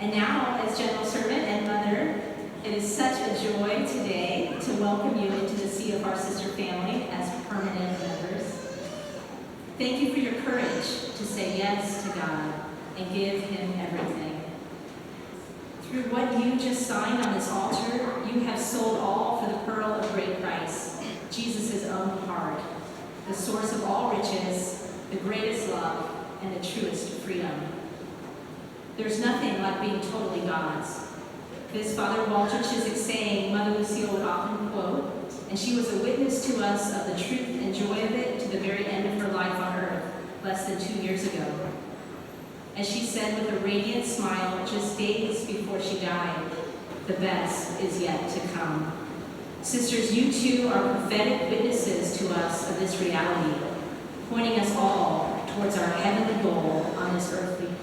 And now, as general servant and mother, it is such a joy today to welcome you into the CFR sister family as permanent members. Thank you for your courage to say yes to God and give Him everything. Through what you just signed on this altar, you have sold all for the pearl of great price, Jesus' own heart, the source of all riches, the greatest love, and the truest freedom. There's nothing like being totally God's. This Father Walter Chiswick saying Mother Lucille would often quote, and she was a witness to us of the truth and joy of it to the very end of her life on earth, less than 2 years ago. As she said with a radiant smile just days before she died, the best is yet to come. Sisters, you too are prophetic witnesses to us of this reality, pointing us all towards our heavenly goal on this earthly